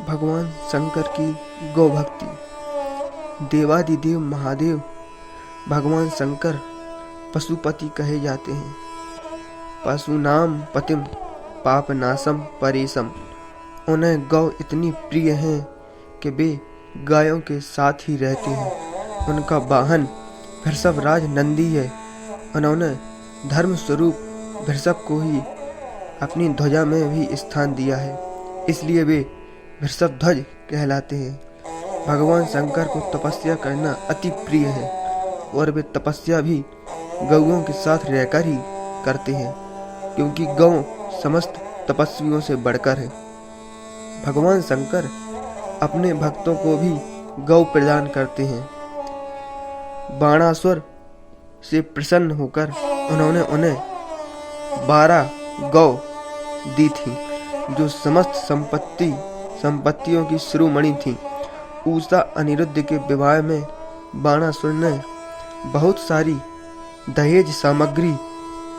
भगवान शंकर की गौ भक्ति। देवादिदेव महादेव भगवान शंकर पशुपति कहे जाते हैं। पशुनाम पतिम पापनाशम परेशम। उन्हें गौ इतनी प्रिय है कि वे गायों के साथ ही रहते हैं। उनका वाहन वृषभराज नंदी है। उन्होंने धर्म स्वरूप वृषभ को ही अपनी ध्वजा में भी स्थान दिया है, इसलिए वे वृषभ ध्वज कहलाते हैं। भगवान शंकर को तपस्या करना अति प्रिय है और वे तपस्या भी गौओं के साथ रहकर ही करते हैं, क्योंकि गौ समस्त तपस्वियों से बढ़कर है। भगवान शंकर अपने भक्तों को भी गौ प्रदान करते हैं। बाणासुर से प्रसन्न होकर उन्होंने उन्हें 12 गौ दी थी, जो समस्त संपत्तियों की शिरोमणि थी। उषा अनिरुद्ध के विवाह में बाणासुर ने बहुत सारी दहेज सामग्री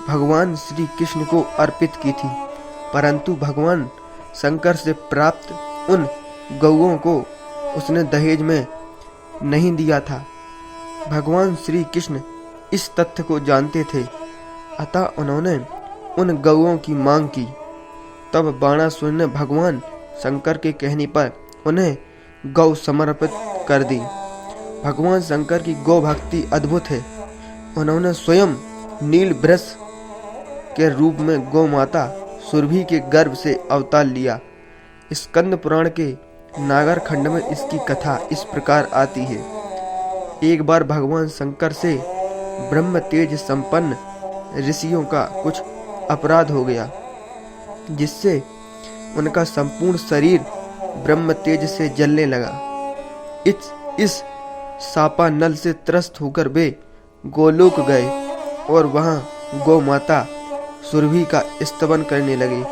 भगवान श्री कृष्ण को अर्पित की थी, परंतु भगवान शंकर से प्राप्त उन गौओं को उसने दहेज में नहीं दिया था। भगवान श्री कृष्ण इस तथ्य को जानते थे, अतः उन्होंने उन गौओं की मांग की। तब बाणासुर ने भगवान शंकर के कहने पर उन्हें गौ समर्पित कर दी। भगवान शंकर की गौ भक्ति अद्भुत है। उन्होंने स्वयं नील वृष के रूप में गौ माता सुरभि के गर्भ से अवतार लिया। स्कंद पुराण के नागर खंड में इसकी कथा इस प्रकार आती है। एक बार भगवान शंकर से ब्रह्म तेज संपन्न ऋषियों का कुछ अपराध हो गया, जिससे उनका संपूर्ण शरीर ब्रह्म तेज से जलने लगा। इस शापानल से त्रस्त होकर वे गोलोक गए और वहां गौ माता सुरभि का स्तवन करने लगे।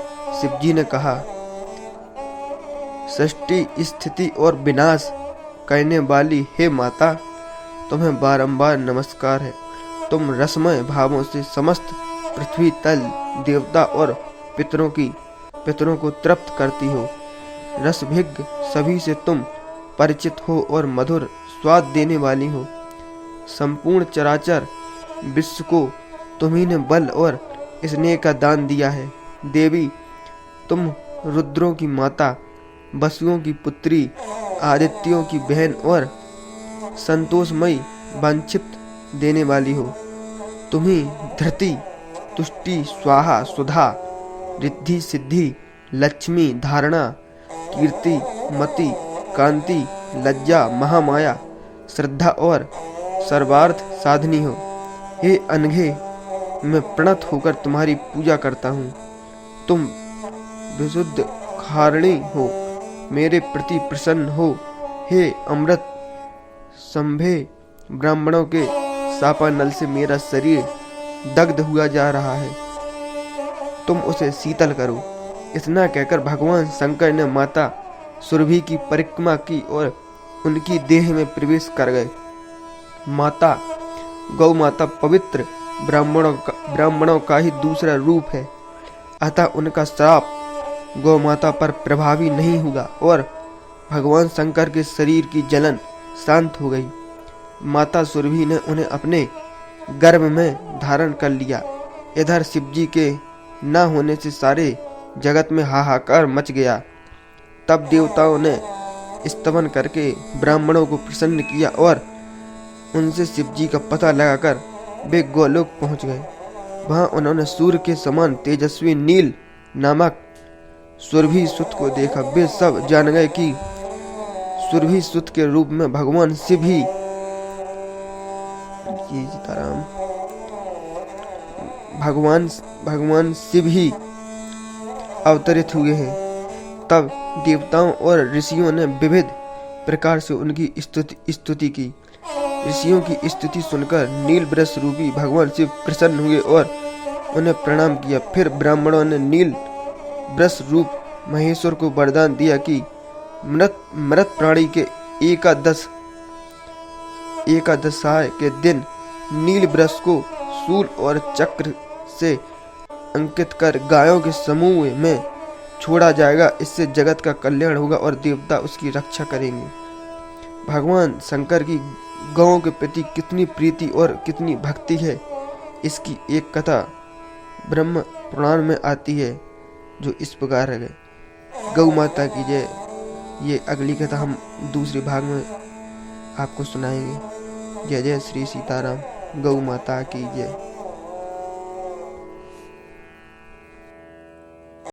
शिवजी ने कहा, सृष्टि स्थिति और विनाश करने वाली हे माता, तुम्हें बारंबार नमस्कार है। तुम रसमय भावों से समस्त पृथ्वी तल देवता और पितरों को तृप्त करती हो। रसभिज्ञ सभी से तुम परिचित हो और मधुर स्वाद देने वाली हो। संपूर्ण चराचर विश्व को तुम्ही ने बल और स्नेह का दान दिया है। देवी, तुम रुद्रों की माता, वसुओं की पुत्री, आदित्यों की बहन और संतोषमयी वांछित देने वाली हो। तुम्ही धृति, तुष्टि, स्वाहा, सुधा, रिद्धि, सिद्धि, लक्ष्मी, धारणा, कीर्ति, मति, कांति, लज्जा, महामाया, श्रद्धा और सर्वार्थ साधनी हो। हे अनघे, मैं प्रणत होकर तुम्हारी पूजा करता हूँ। तुम विशुद्ध खारणी हो, मेरे प्रति प्रसन्न हो। हे अमृत संभे, ब्राह्मणों के शापानल से मेरा शरीर दग्ध हुआ जा रहा है, तुम उसे शीतल करो। इतना कहकर भगवान शंकर ने माता सुरभि की परिक्रमा की और उनकी देह में प्रवेश कर गए। गौ माता पवित्र ब्राह्मणों का ही दूसरा रूप है, अतः उनका श्राप गौ माता पर प्रभावी नहीं हुआ और भगवान शंकर के शरीर की जलन शांत हो गई। माता सुरभि ने उन्हें अपने गर्भ में धारण कर लिया। इधर शिवजी के न होने से सारे जगत में हाहाकार मच गया। तब देवताओं ने स्तवन करके ब्राह्मणों को प्रसन्न किया और उनसे शिवजी का पता लगाकर वे गोलोक पहुंच गए। वहां उन्होंने सूर्य के समान तेजस्वी नील नामक सुरभि सुत को देखा। वे सब जान गए कि सुरभि सुत के रूप में भगवान शिव ही भगवान शिव ही अवतरित हुए हैं। तब देवताओं और ऋषियों ने विविध प्रकार से उनकी स्तुति की। ऋषियों की स्तुति सुनकर नील वृष रूपी भगवान शिव प्रसन्न हुए और उन्हें प्रणाम किया। फिर ब्राह्मणों ने नील वृष रूप महेश्वर को वरदान दिया कि मृत प्राणी के एकादशाय के दिन नील वृष को शूल और चक्र से अंकित कर गायों के समूह में छोड़ा जाएगा, इससे जगत का कल्याण होगा और देवता उसकी रक्षा करेंगे। भगवान शंकर की गौओं के प्रति कितनी प्रीति और कितनी भक्ति है, इसकी एक कथा ब्रह्म पुराण में आती है जो इस प्रकार है। गौ माता की जय। ये अगली कथा हम दूसरे भाग में आपको सुनाएंगे। जय जय श्री सीताराम। गौ माता की जय।